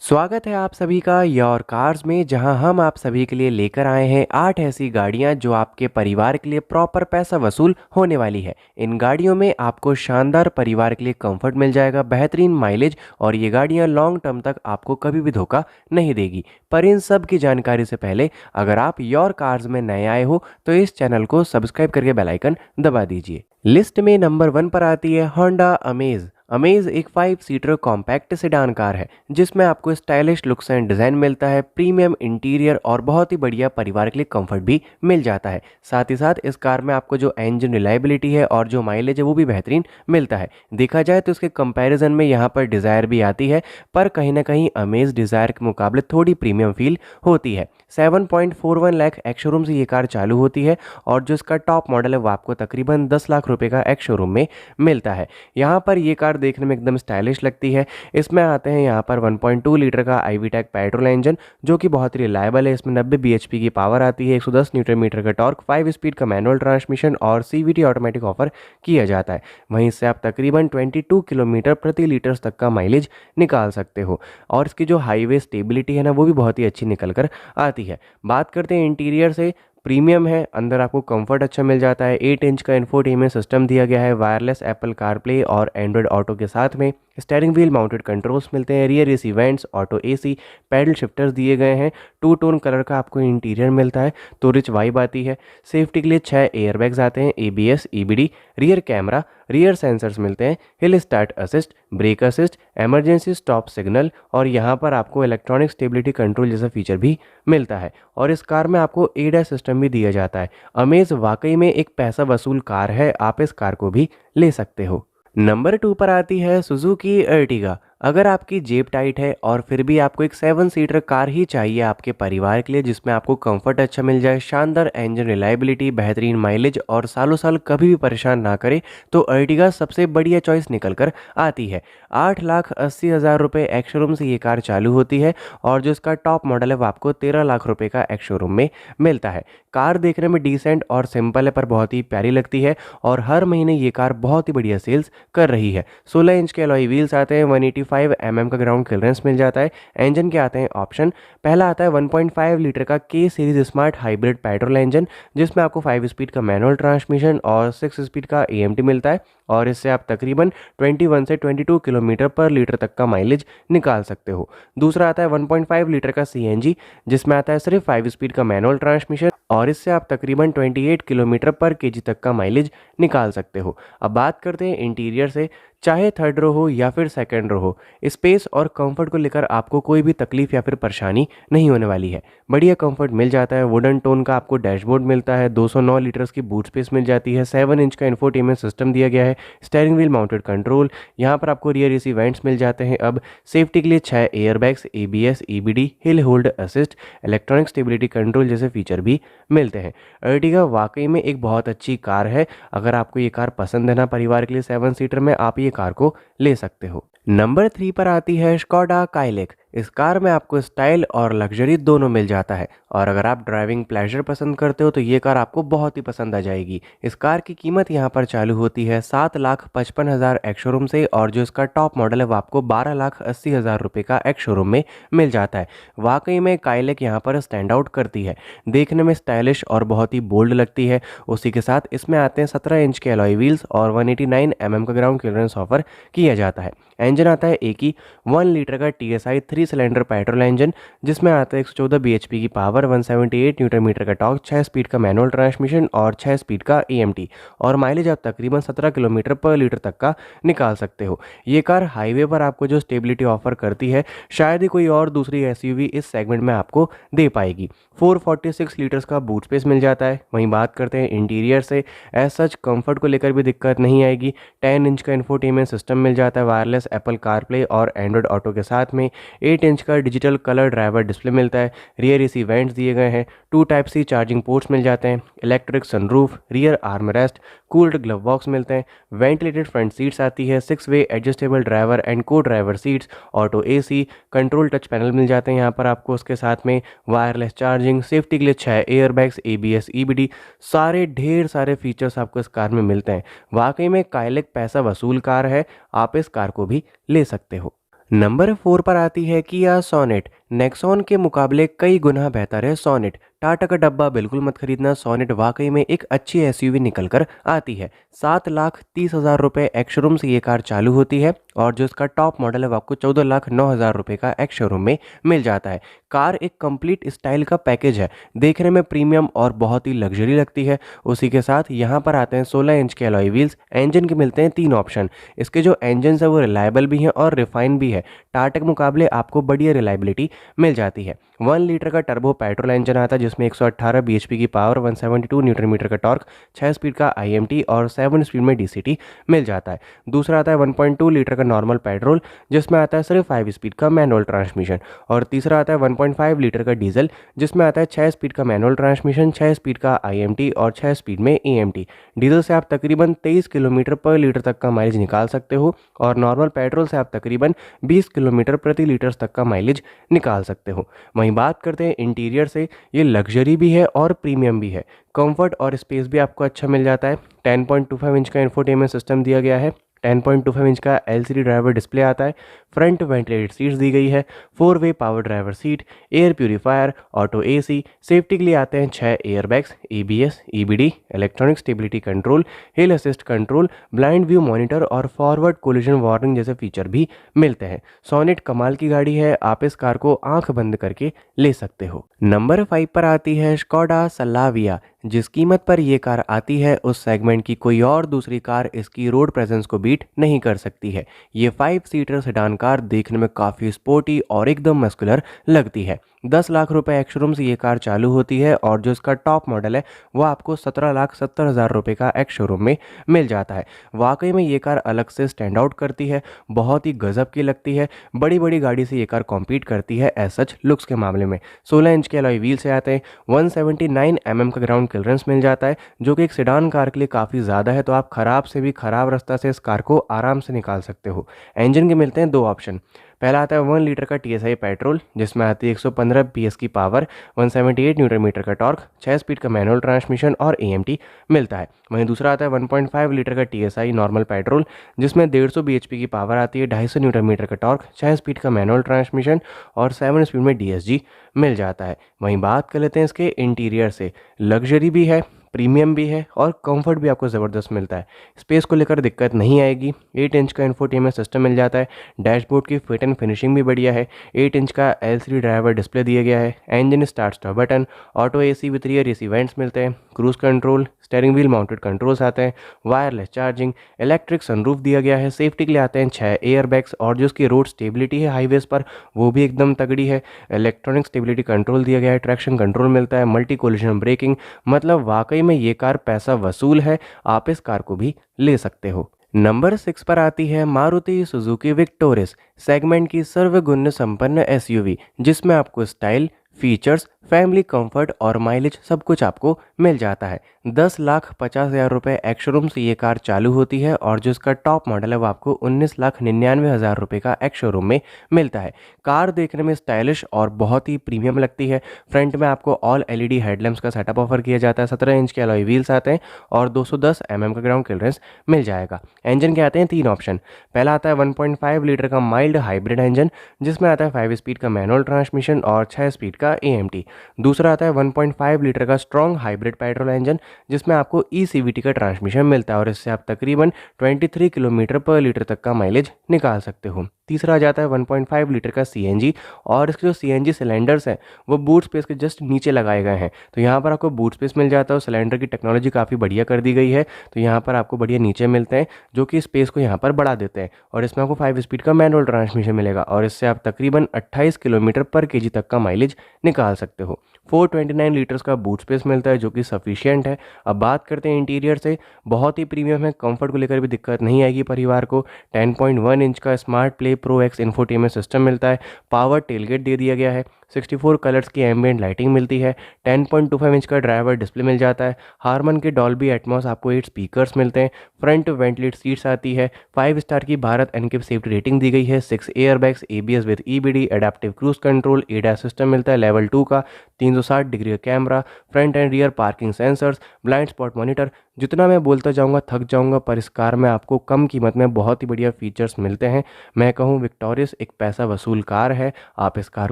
स्वागत है आप सभी का योर कार्स में, जहां हम आप सभी के लिए लेकर आए हैं 8 ऐसी गाड़ियां जो आपके परिवार के लिए प्रॉपर पैसा वसूल होने वाली है। इन गाड़ियों में आपको शानदार परिवार के लिए कंफर्ट मिल जाएगा, बेहतरीन माइलेज, और ये गाड़ियां लॉन्ग टर्म तक आपको कभी भी धोखा नहीं देगी। पर इन सब की जानकारी से पहले अगर आप योर कार्स में नए आए हो तो इस चैनल को सब्सक्राइब करके बेल आइकन दबा दीजिए। लिस्ट में नंबर 1 पर आती है होंडा अमेज। अमेज एक 5 सीटर कॉम्पैक्ट सेडान कार है जिसमें आपको स्टाइलिश लुक्स एंड डिज़ाइन मिलता है, प्रीमियम इंटीरियर और बहुत ही बढ़िया परिवार के लिए कंफर्ट भी मिल जाता है। साथ ही साथ इस कार में आपको जो इंजन रिलायबिलिटी है और जो माइलेज है वो भी बेहतरीन मिलता है। देखा जाए तो इसके कंपैरिजन में यहाँ पर डिज़ायर भी आती है, पर कहीं ना कहीं अमेज डिज़ायर के मुकाबले थोड़ी प्रीमियम फील होती है। 7.41 लाख एक्स शोरूम से ये कार चालू होती है और जो इसका टॉप मॉडल है वो आपको तकरीबन 10 लाख रुपए का एक्स शोरूम में मिलता है। यहाँ पर ये कार देखने में एकदम स्टाइलिश लगती है। इसमें आते हैं यहाँ पर 1.2 लीटर का आईवीटेक पेट्रोल इंजन जो कि बहुत ही रिलायबल है। इसमें 90 बीएचपी की पावर आती है, 110 न्यूटन मीटर का टॉर्क, 5 स्पीड का मैनुअल ट्रांसमिशन और सीवीटी ऑटोमेटिक ऑफर किया जाता है। वहीं से आप तकरीबन 22 किलोमीटर प्रति लीटर तक का माइलेज निकाल सकते हो और इसकी जो हाईवे स्टेबिलिटी है ना वो भी बहुत ही अच्छी निकल कर आती है। बात करते हैं इंटीरियर से, प्रीमियम है, अंदर आपको कंफर्ट अच्छा मिल जाता है। 8 इंच का इंफोटेनमेंट सिस्टम दिया गया है, वायरलेस एप्पल कारप्ले और एंड्रॉयड ऑटो के साथ में। स्टीयरिंग व्हील माउंटेड कंट्रोल्स मिलते हैं, rear AC vents, auto AC, paddle shifters दिए गए हैं। टू टोन कलर का आपको इंटीरियर मिलता है तो रिच वाइब आती है। सेफ्टी के लिए 6 एयरबैग्स आते हैं, ABS, EBD, rear camera, rear sensors मिलते हैं, hill start assist, brake assist, emergency stop signal और यहाँ पर आपको इलेक्ट्रॉनिक स्टेबिलिटी कंट्रोल जैसा फीचर भी मिलता है। और इस कार में आपको एडा सिस्टम भी दिया जाता है। अमेज वाकई में एक पैसा वसूल कार है, आप इस कार को भी ले सकते हो। नंबर 2 पर आती है सुजुकी अर्टिगा। अगर आपकी जेब टाइट है और फिर भी आपको एक 7 सीटर कार ही चाहिए आपके परिवार के लिए जिसमें आपको कंफर्ट अच्छा मिल जाए, शानदार इंजन रिलायबिलिटी, बेहतरीन माइलेज और सालों साल कभी भी परेशान ना करे, तो अर्टिगा सबसे बढ़िया चॉइस निकल कर आती है। 8,80,000 रुपये एक्स शोरूम से ये कार चालू होती है और जो इसका टॉप मॉडल है वो आपको 13 लाख रुपये का एक्स शोरूम में मिलता है। कार देखने में डिसेंट और सिंपल है पर बहुत ही प्यारी लगती है और हर महीने ये कार बहुत ही बढ़िया सेल्स कर रही है। 16 इंच के अलॉय व्हील्स आते हैं, 185 mm का ग्राउंड क्लियरेंस मिल जाता है। इंजन के आते हैं ऑप्शन, पहला आता है 1.5 लीटर का के series smart hybrid petrol engine जिसमें आपको 5 स्पीड का मैनुअल ट्रांसमिशन और 6 स्पीड का एएमटी मिलता है और इससे आप तकरीबन 21 से 22 किलोमीटर पर लीटर तक का माइलेज निकाल सकते हो। दूसरा आता है 1.5 लीटर का सीएनजी जिसमें आता है सिर्फ 5 स्पीड का मैनुअल ट्रांसमिशन और इससे आप तकरीबन 28 किलोमीटर पर केजी तक का माइलेज निकाल सकते हो। अब बात करते हैं इंटीरियर से, चाहे थर्ड रो हो या फिर सेकंड रो हो, स्पेस और कंफर्ट को लेकर आपको कोई भी तकलीफ या फिर परेशानी नहीं होने वाली है। बढ़िया कंफर्ट मिल जाता है, वुडन टोन का आपको डैशबोर्ड मिलता है, 209 लीटर्स की बूट स्पेस मिल जाती है, 7 इंच का इंफोटेनमेंट सिस्टम दिया गया है, स्टीयरिंग व्हील माउंटेड कंट्रोल, यहाँ पर आपको रियर एसी वेंट्स मिल जाते हैं। अब सेफ्टी के लिए 6 airbags, ABS, EBD, hill hold assist, electronic stability control जैसे फीचर भी मिलते हैं। अर्टिगा वाकई में एक बहुत अच्छी कार है। अगर आपको ये कार पसंद है ना परिवार के लिए 7 सीटर में, आप ये कार को ले सकते हो। नंबर 3 पर आती है स्कोडा काइलिक। इस कार में आपको स्टाइल और लग्जरी दोनों मिल जाता है और अगर आप ड्राइविंग प्लेजर पसंद करते हो तो ये कार आपको बहुत ही पसंद आ जाएगी। इस कार की कीमत यहाँ पर चालू होती है 7,55,000 एक्स शोरूम से और जो इसका टॉप मॉडल है वो आपको 12,80,000 रुपये का एक्स शोरूम में मिल जाता है। वाकई में काइलिक यहाँ पर स्टैंड आउट करती है, देखने में स्टाइलिश और बहुत ही बोल्ड लगती है। उसी के साथ इसमें आते हैं 17 इंच के अलॉय व्हील्स और 189 mm का ग्राउंड क्लियरेंस ऑफर किया जाता है। इंजन आता है एक ही 1 लीटर का टीएसआई 3 सिलेंडर पेट्रोल इंजन जिसमें आता है 114 बीएचपी की पावर, 178 न्यूटन मीटर का टॉर्क, 6 स्पीड का मैनुअल ट्रांसमिशन और 6 स्पीड का एएमटी और माइलेज आप तकरीबन 17 किलोमीटर पर लीटर तक का निकाल सकते हो। ये कार हाईवे पर आपको जो स्टेबिलिटी ऑफर करती है शायद ही कोई और दूसरी एसयूवी इस सेगमेंट में आपको दे पाएगी। 446 लीटर्स का बूट स्पेस मिल जाता है। वहीं बात करते हैं इंटीरियर से, एज सच कंफर्ट को लेकर भी दिक्कत नहीं आएगी। 10 इंच का इंफोटेनमेंट सिस्टम मिल जाता है, वायरलेस एप्पल कारप्ले और एंड्रॉयड ऑटो के साथ में। 8 इंच का डिजिटल कलर ड्राइवर डिस्प्ले मिलता है, रियर एसी वेंट्स दिए गए हैं, 2 टाइप सी चार्जिंग पोर्ट्स मिल जाते हैं, electric sunroof, rear armrest, cooled glove box मिलते हैं, वेंटिलेटेड फ्रंट सीट्स आती है, 6 way adjustable driver and co driver seats, auto AC, control touch panel मिल जाते हैं यहाँ पर आपको। उसके साथ में वायरलेस चार्जिंग, सेफ्टी के लिए 6 एयरबैग्स, एबीएस, ईबीडी, सारे ढेर सारे फीचर्स आपको इस कार में मिलते हैं। वाकई में काइलिक पैसा वसूल कार है, आप इस कार को भी ले सकते हो। नंबर 4 पर आती है किया सोनेट। नेक्सॉन के मुकाबले कई गुना बेहतर है सोनेट। टाटा का डब्बा बिल्कुल मत खरीदना, सोनेट वाकई में एक अच्छी एसयूवी निकल कर आती है। 7,30,000 रुपये एक्स शोरूम से ये कार चालू होती है और जो इसका टॉप मॉडल है वो आपको 14,09,000 रुपये का एक्स शोरूम में मिल जाता है। कार एक कंप्लीट स्टाइल का पैकेज है, देखने में प्रीमियम और बहुत ही लग्जरी लगती है। उसी के साथ यहाँ पर आते हैं 16 इंच के अलॉय व्हील्स। इंजन के मिलते हैं 3 ऑप्शन। इसके जो इंजन है वो रिलायबल भी हैं और रिफाइन भी है। टाटा के मुकाबले आपको बढ़िया रिलायबिलिटी मिल जाती है। 1 लीटर का टर्बो पेट्रोल इंजन आता है जिसमें 118 बीएचपी की पावर, 172 न्यूटन मीटर का टॉर्क, 6 स्पीड का आईएमटी और 7 स्पीड में डीसीटी मिल जाता है। दूसरा आता है 1.2 लीटर का नॉर्मल पेट्रोल जिसमें आता है सिर्फ 5 स्पीड का मैनुअल ट्रांसमिशन। और तीसरा आता है 1.5 लीटर का डीजल जिसमें आता है 6 स्पीड का मैनुअल ट्रांसमिशन, 6 स्पीड का आईएमटी और 6 स्पीड में ईएमटी। डीजल से आप तकरीबन 23 किलोमीटर पर लीटर तक का माइलेज निकाल सकते हो और नॉर्मल पेट्रोल से आप तकरीबन 20 किलोमीटर प्रति लीटर तक का माइलेज निकाल सकते हो। वहीं बात करते हैं इंटीरियर से, ये लग्जरी भी है और प्रीमियम भी है। कंफर्ट और स्पेस भी आपको अच्छा मिल जाता है। 10.25 इंच का इंफोटेनमेंट सिस्टम दिया गया है। 10.25 इंच का एलसीडी ड्राइवर डिस्प्ले आता है। फ्रंट वेंटिलेटेड सीट्स दी गई है। 4 way power driver seat, air purifier, auto AC. Safety के लिए आते हैं 6 airbags, ABS, EBD, electronic stability control, hill assist control, blind view monitor और फॉरवर्ड कोलिजन वार्निंग जैसे फीचर भी मिलते हैं। सोनेट कमाल की गाड़ी है, आप इस कार को आंख बंद करके ले सकते हो। नंबर 5 पर आती है स्कोडा सलाविया। जिस कीमत पर ये कार आती है उस सेगमेंट की कोई और दूसरी कार इसकी रोड प्रेजेंस को बीट नहीं कर सकती है। ये 5 सीटर सेडान कार देखने में काफ़ी स्पोर्टी और एकदम मस्कुलर लगती है। 10 लाख रुपए एक्स शोरूम से ये कार चालू होती है और जो इसका टॉप मॉडल है वो आपको 17,70,000 रुपये का एक्स शोरूम में मिल जाता है। वाकई में ये कार अलग से स्टैंड आउट करती है, बहुत ही गजब की लगती है। बड़ी बड़ी गाड़ी से ये कार कॉम्पीट करती है एज सच लुक्स के मामले में। 16 इंच के अलॉय व्हील से आते हैं। 179 mm का ग्राउंड क्लियरेंस मिल जाता है जो कि एक सेडान कार के लिए काफ़ी ज़्यादा है, तो आप खराब से भी खराब रास्ता से इस कार को आराम से निकाल सकते हो। इंजन के मिलते हैं 2 ऑप्शन। पहला आता है 1 लीटर का टीएसआई पेट्रोल जिसमें आती है 115 पीएस की पावर, 178 न्यूटन मीटर का टॉर्क, 6 स्पीड का मैनुअल ट्रांसमिशन और एएमटी मिलता है। वहीं दूसरा आता है 1.5 लीटर का टीएसआई नॉर्मल पेट्रोल जिसमें 150 बीएचपी की पावर आती है, 250 न्यूटन मीटर का टॉर्क, 6 स्पीड का मैनुअल ट्रांसमिशन और 7 स्पीड में डीएसजी मिल जाता है। वहीं बात कर लेते हैं इसके इंटीरियर से, लग्जरी भी है, प्रीमियम भी है और कंफर्ट भी आपको ज़बरदस्त मिलता है। स्पेस को लेकर दिक्कत नहीं आएगी। 8 इंच का इंफोटेनमेंट सिस्टम मिल जाता है। डैशबोर्ड की फिट एंड फिनिशिंग भी बढ़िया है। 8 इंच का एलसीडी ड्राइवर डिस्प्ले दिया गया है। Engine start stop button, auto AC with rear AC vents मिलते हैं। Cruise control, steering wheel mounted controls आते हैं। वायरलेस चार्जिंग, इलेक्ट्रिक सनरूफ दिया गया है। सेफ्टी के लिए आते हैं 6 एयरबैग्स और जो उसकी रोड स्टेबिलिटी है हाईवेज पर वो भी एकदम तगड़ी है। इलेक्ट्रॉनिक स्टेबिलिटी कंट्रोल दिया गया है। ट्रैक्शन कंट्रोल मिलता है। मल्टी कोलिजन ब्रेकिंग, मतलब वाकई में ये कार पैसा वसूल है, आप इस कार को भी ले सकते हो। नंबर 6 पर आती है मारुति सुजुकी विक्टोरिस, सेगमेंट की सर्वगुण संपन्न एसयूवी जिसमें आपको स्टाइल, फीचर्स, फैमिली कंफर्ट और माइलेज सब कुछ आपको मिल जाता है। 10,50,000 रुपये एक्स शोरूम से ये कार चालू होती है और जो इसका टॉप मॉडल है वो आपको 19,99,000 रुपये का एक्स शोरूम में मिलता है। कार देखने में स्टाइलिश और बहुत ही प्रीमियम लगती है। फ्रंट में आपको ऑल एलईडी हेडलैम्प्स का सेटअप ऑफर किया जाता है। 17 इंच के अलॉय व्हील्स आते हैं और 210 mm का ग्राउंड क्लियरेंस मिल जाएगा। इंजन के आते हैं 3 ऑप्शन। पहला आता है 1.5 लीटर का माइल्ड हाइब्रिड इंजन जिसमें आता है 5 स्पीड का मैनुअल ट्रांसमिशन और 6 स्पीड का एएमटी। दूसरा आता है 1.5 लीटर का स्ट्रॉन्ग हाइब्रिड पेट्रोल इंजन जिसमें आपको ईसीवीटी का ट्रांसमिशन मिलता है और इससे आप तकरीबन 23 किलोमीटर पर लीटर तक का माइलेज निकाल सकते हो। तीसरा आ जाता है 1.5 लीटर का सीएनजी और इसके जो सीएनजी सिलेंडर्स हैं वो बूट स्पेस के जस्ट नीचे लगाए गए हैं, तो यहाँ पर आपको बूट स्पेस मिल जाता है और सिलेंडर की टेक्नोलॉजी काफ़ी बढ़िया कर दी गई है, तो यहाँ पर आपको बढ़िया नीचे मिलते हैं जो कि स्पेस को यहाँ पर बढ़ा देते हैं। और इसमें आपको 5 स्पीड का मैनुअल ट्रांसमिशन मिलेगा और इससे आप तकरीबन 28 किलोमीटर पर केजी तक का माइलेज निकाल सकते हो। 429 लीटर्स का बूट स्पेस मिलता है जो कि सफिशिएंट है। अब बात करते हैं इंटीरियर से, बहुत ही प्रीमियम है, कंफर्ट को लेकर भी दिक्कत नहीं आएगी परिवार को। 10.1 इंच का smart play pro x infotainment system मिलता है। पावर टेलगेट दे दिया गया है। 64 कलर्स की एम्बिएंट लाइटिंग मिलती है। 10.25 इंच का ड्राइवर डिस्प्ले मिल जाता है। हारमन के डॉल्बी एटमॉस आपको 8 स्पीकर्स मिलते हैं। फ्रंट वेंटिलेट सीट्स आती है। 5 स्टार की भारत एनकेप सेफ्टी रेटिंग दी गई है। 6 airbags, ABS with EBD, adaptive cruise control, एडा सिस्टम मिलता है लेवल 2 का। 3 360 डिग्री का camera, front end rear parking sensors, blind spot monitor. जितना मैं बोलता जाऊंगा थक जाऊंगा, पर इस कार में आपको कम कीमत में बहुत ही बढ़िया फीचर्स मिलते हैं। मैं कहूँ विक्टोरियस एक पैसा वसूल कार है, आप इस कार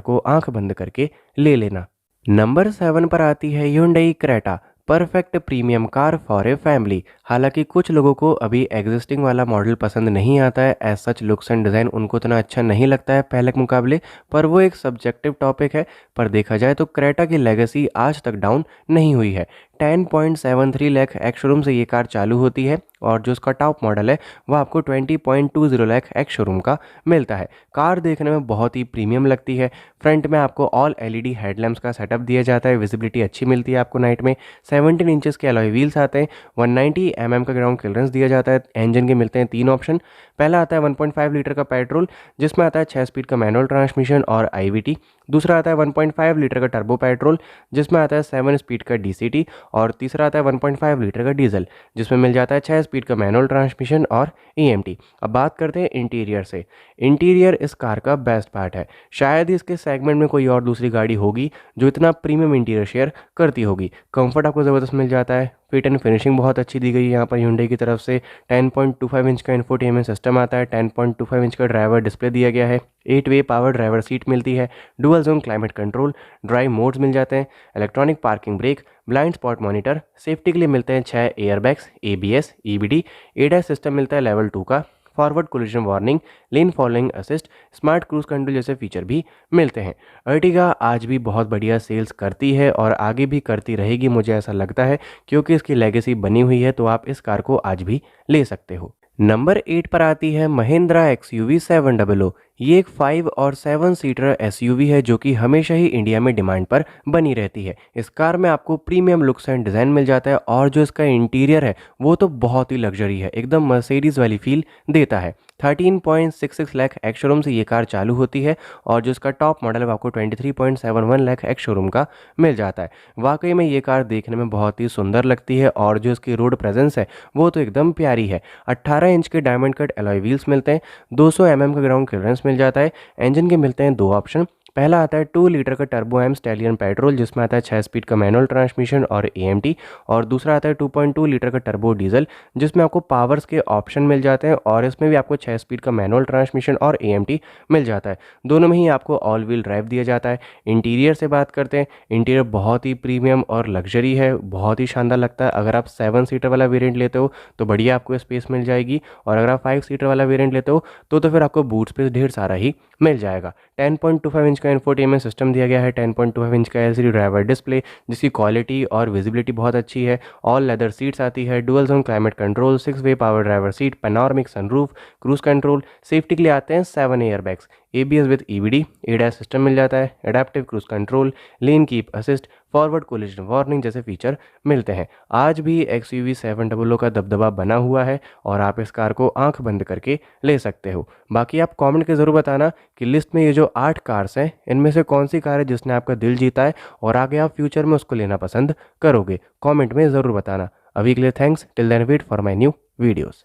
को आंख बंद करके ले लेना। नंबर 7 पर आती है Hyundai Creta, perfect premium car for a family. हालांकि कुछ लोगों को अभी एग्जिस्टिंग वाला मॉडल पसंद नहीं आता है, as such looks and design उनको इतना अच्छा नहीं लगता है पहले के मुकाबले, पर वो एक सब्जेक्टिव टॉपिक है। पर देखा जाए तो क्रेटा की लेगेसी आज तक डाउन नहीं हुई है। 10.73 लाख एक्स शोरूम से ये कार चालू होती है और जो उसका टॉप मॉडल है वो आपको 20.20 लाख एक्स शोरूम का मिलता है। कार देखने में बहुत ही प्रीमियम लगती है। फ्रंट में आपको ऑल एलईडी हेडलैम्प्स का सेटअप दिया जाता है, विजिबिलिटी अच्छी मिलती है आपको नाइट में। 17 इंचेस के अलॉय व्हील्स आते हैं, 190 mm का ग्राउंड क्लियरेंस दिया जाता है। इंजन के मिलते हैं 3 ऑप्शन। पहला आता है 1.5 लीटर का पेट्रोल, जिसमें आता है 6 स्पीड का मैनुअल ट्रांसमिशन और आईवीटी। दूसरा आता है 1.5 लीटर का टर्बो पेट्रोल, जिसमें आता है 7 स्पीड का डीसीटी। और तीसरा आता है 1.5 लीटर का डीजल, जिसमें मिल जाता है 6 स्पीड का मैनुअल ट्रांसमिशन और ईएमटी। अब बात करते हैं इंटीरियर से। इंटीरियर इस कार का बेस्ट पार्ट है। शायद ही इसके सेगमेंट में कोई और दूसरी गाड़ी होगी जो इतना प्रीमियम इंटीरियर शेयर करती होगी। कंफर्ट आपको ज़बरदस्त मिल जाता है। फिट एंड फिनिशिंग बहुत अच्छी दी गई है यहाँ पर Hyundai की तरफ से। 10.25 इंच का इंफोटेनमेंट सिस्टम आता है, 10.25 इंच का ड्राइवर डिस्प्ले दिया गया है, 8 वे पावर ड्राइवर सीट मिलती है, dual zone climate control, drive modes मिल जाते हैं, electronic parking brake, blind spot monitor. Safety के लिए मिलते हैं 6 airbags, ABS, EBD, ADS system मिलता है लेवल 2 का, forward collision warning, lane following assist, smart cruise control जैसे फीचर भी मिलते हैं। अर्टिगा आज भी बहुत बढ़िया सेल्स करती है और आगे भी करती रहेगी, मुझे ऐसा लगता है, क्योंकि इसकी लेगेसी बनी हुई है। तो आप इस कार को आज भी ले सकते हो। नंबर 8 पर आती है महिंद्रा एक्सयूवी 700। ये एक 5 और 7 सीटर एसयूवी है जो कि हमेशा ही इंडिया में डिमांड पर बनी रहती है। इस कार में आपको प्रीमियम लुक्स एंड डिज़ाइन मिल जाता है और जो इसका इंटीरियर है वो तो बहुत ही लग्जरी है, एकदम मर्सिडीज़ वाली फील देता है। 13.66 लाख एक्स शोरूम से ये कार चालू होती है और जो इसका टॉप मॉडल है वो आपको 23.71 लाख एक्स शोरूम का मिल जाता है। वाकई में ये कार देखने में बहुत ही सुंदर लगती है और जो इसकी रोड प्रेजेंस है वो तो एकदम प्यारी है। 18 इंच के डायमंड कट एलॉय व्हील्स मिलते हैं, 200 mm का ग्राउंड क्लियरेंस मिल जाता है। इंजन के मिलते हैं 2 ऑप्शन। पहला आता है 2 लीटर का टर्बो एम स्टैलियन पेट्रोल, जिसमें आता है 6 स्पीड का मैनुअल ट्रांसमिशन और एएमटी। और दूसरा आता है 2.2 लीटर का टर्बो डीजल, जिसमें आपको पावर्स के ऑप्शन मिल जाते हैं और इसमें भी आपको 6 स्पीड का मैनुअल ट्रांसमिशन और एएमटी मिल जाता है। दोनों में ही आपको ऑल व्हील ड्राइव दिया जाता है। इंटीरियर से बात करते हैं, इंटीरियर बहुत ही प्रीमियम और लग्जरी है, बहुत ही शानदार लगता है। अगर आप 7 सीटर वाला वेरिएंट लेते हो तो बढ़िया आपको स्पेस मिल जाएगी, और अगर आप 5 सीटर वाला वेरिएंट लेते हो तो फिर आपको बूट स्पेस ढेर सारा ही मिल जाएगा। 10.25 इंच का इंफोटेनमेंट सिस्टम दिया गया है, 10.25 इंच का एलसीडी ड्राइवर डिस्प्ले, जिसकी क्वालिटी और विजिबिलिटी बहुत अच्छी है। ऑल लेदर सीट्स आती है, dual zone climate control, 6 way power driver seat, panoramic sunroof, cruise control. Safety के लिए आते हैं 7 airbags, ABS with EBD, ADS system मिल जाता है, adaptive cruise control, lane keep assist, forward collision warning जैसे फीचर मिलते हैं। आज भी एक्सयूवी 700 का दबदबा बना हुआ है और आप इस कार को आंख बंद करके ले सकते हो। बाकी आप कमेंट के ज़रूर बताना कि लिस्ट में ये जो 8 कार्स हैं इनमें से कौन सी कार है जिसने आपका दिल जीता है और आगे आप फ्यूचर में उसको लेना पसंद करोगे। कमेंट में ज़रूर बताना। अभी के लिए thanks, till then wait for my new videos.